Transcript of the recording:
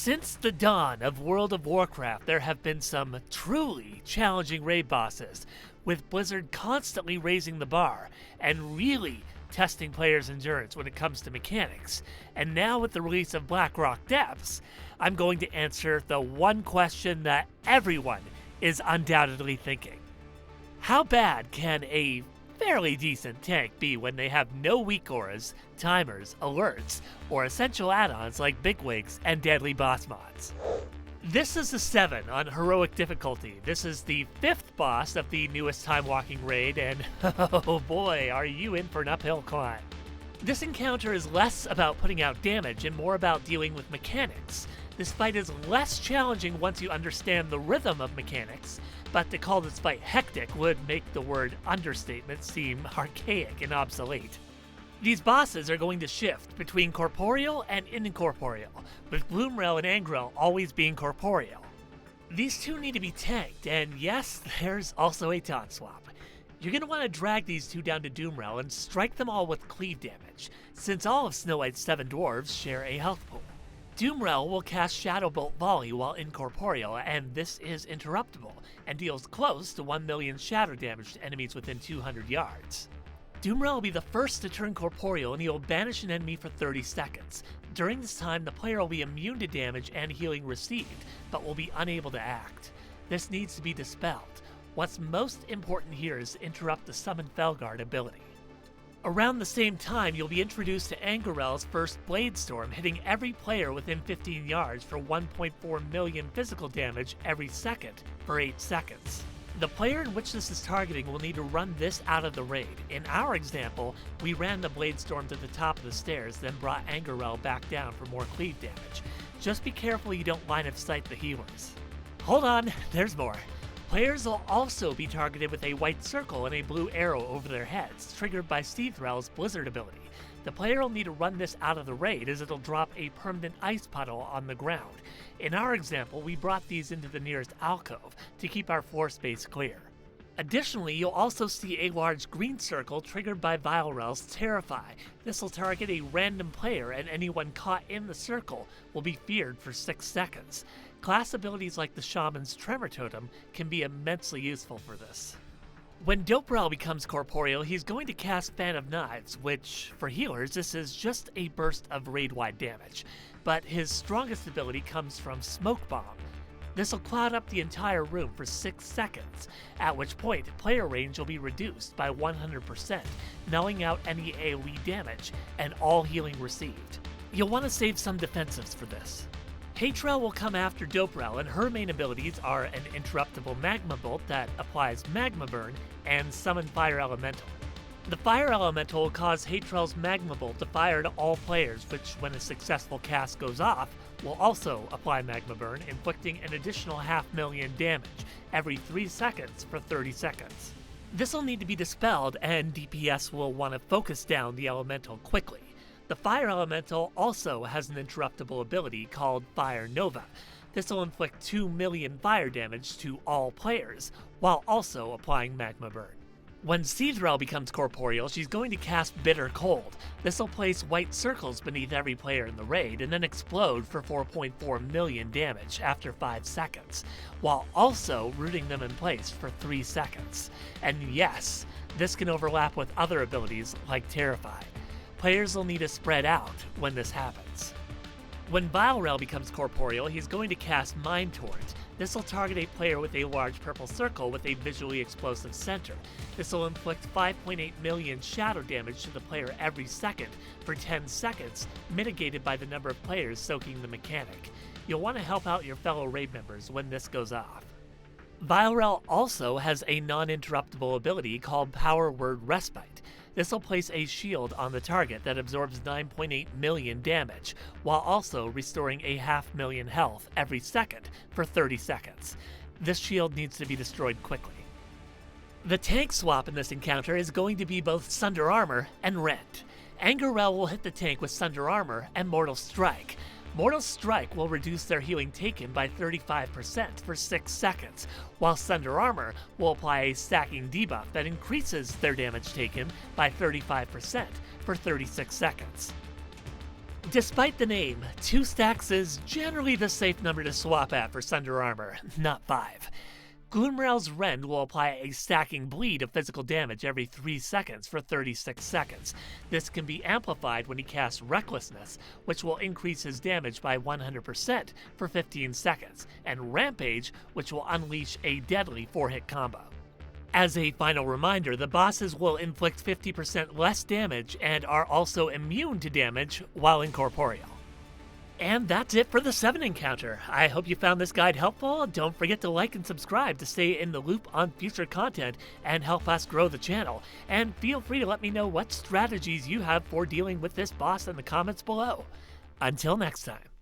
Since the dawn of World of Warcraft, there have been some truly challenging raid bosses, with Blizzard constantly raising the bar and really testing players' endurance when it comes to mechanics. And now with the release of Blackrock Depths, I'm going to answer the one question that everyone is undoubtedly thinking. How bad can a fairly decent tank be when they have no weak auras, timers, alerts, or essential add-ons like bigwigs and deadly boss mods? This is a 7 on heroic difficulty. This is the 5th boss of the newest time walking raid, and oh boy, are you in for an uphill climb. This encounter is less about putting out damage and more about dealing with mechanics. This fight is less challenging once you understand the rhythm of mechanics, but to call this fight hectic would make the word understatement seem archaic and obsolete. These bosses are going to shift between corporeal and incorporeal, with Gloomrel and Angrel always being corporeal. These two need to be tanked, and yes, there's also a taunt swap. You're going to want to drag these two down to Doomrel and strike them all with cleave damage, since all of Snow White's 7 dwarves share a health pool. Doomrel will cast Shadow Bolt Volley while incorporeal, and this is interruptible, and deals close to 1 million shadow damage to enemies within 200 yards. Doomrel will be the first to turn corporeal, and he will banish an enemy for 30 seconds. During this time, the player will be immune to damage and healing received, but will be unable to act. This needs to be dispelled. What's most important here is to interrupt the Summon Felguard ability. Around the same time, you'll be introduced to Angrel's first Blade Storm, hitting every player within 15 yards for 1.4 million physical damage every second for 8 seconds. The player in which this is targeting will need to run this out of the raid. In our example, we ran the Blade Storm to the top of the stairs, then brought Angrel back down for more cleave damage. Just be careful you don't line of sight the healers. Hold on, there's more. Players will also be targeted with a white circle and a blue arrow over their heads, triggered by Seathral's Blizzard ability. The player will need to run this out of the raid as it'll drop a permanent ice puddle on the ground. In our example, we brought these into the nearest alcove to keep our floor space clear. Additionally, you'll also see a large green circle triggered by Vilerel's Terrify. This will target a random player, and anyone caught in the circle will be feared for 6 seconds. Class abilities like the Shaman's Tremor Totem can be immensely useful for this. When Doprel becomes corporeal, he's going to cast Fan of Knives, which, for healers, this is just a burst of raid-wide damage. But his strongest ability comes from Smoke Bomb. This will cloud up the entire room for 6 seconds, at which point player range will be reduced by 100%, nulling out any AoE damage and all healing received. You'll want to save some defensives for this. Hatrel will come after Doprel, and her main abilities are an interruptible Magma Bolt that applies Magma Burn and Summon Fire Elemental. The Fire Elemental will cause Hatrel's Magma Bolt to fire to all players, which, when a successful cast goes off, will also apply Magma Burn, inflicting an additional 500,000 damage every 3 seconds for 30 seconds. This will need to be dispelled, and DPS will want to focus down the Elemental quickly. The Fire Elemental also has an interruptible ability called Fire Nova. This will inflict 2 million fire damage to all players, while also applying Magma Burn. When Seathrel becomes corporeal, she's going to cast Bitter Cold. This will place white circles beneath every player in the raid and then explode for 4.4 million damage after 5 seconds, while also rooting them in place for 3 seconds. And yes, this can overlap with other abilities like Terrify. Players will need to spread out when this happens. When Vilerel becomes corporeal, he's going to cast Mind Torrent. This will target a player with a large purple circle with a visually explosive center. This will inflict 5.8 million shadow damage to the player every second for 10 seconds, mitigated by the number of players soaking the mechanic. You'll want to help out your fellow raid members when this goes off. Vilerel also has a non-interruptible ability called Power Word Respite. This will place a shield on the target that absorbs 9.8 million damage, while also restoring a 500,000 health every second for 30 seconds. This shield needs to be destroyed quickly. The tank swap in this encounter is going to be both Sunder Armor and Rend. Angrel will hit the tank with Sunder Armor and Mortal Strike. Mortal Strike will reduce their healing taken by 35% for 6 seconds, while Sunder Armor will apply a stacking debuff that increases their damage taken by 35% for 36 seconds. Despite the name, 2 stacks is generally the safe number to swap at for Sunder armor, not 5. Gloomrail's Rend will apply a stacking bleed of physical damage every 3 seconds for 36 seconds. This can be amplified when he casts Recklessness, which will increase his damage by 100% for 15 seconds, and Rampage, which will unleash a deadly 4-hit combo. As a final reminder, the bosses will inflict 50% less damage and are also immune to damage while incorporeal. And that's it for the 7 encounter. I hope you found this guide helpful. Don't forget to like and subscribe to stay in the loop on future content and help us grow the channel. And feel free to let me know what strategies you have for dealing with this boss in the comments below. Until next time.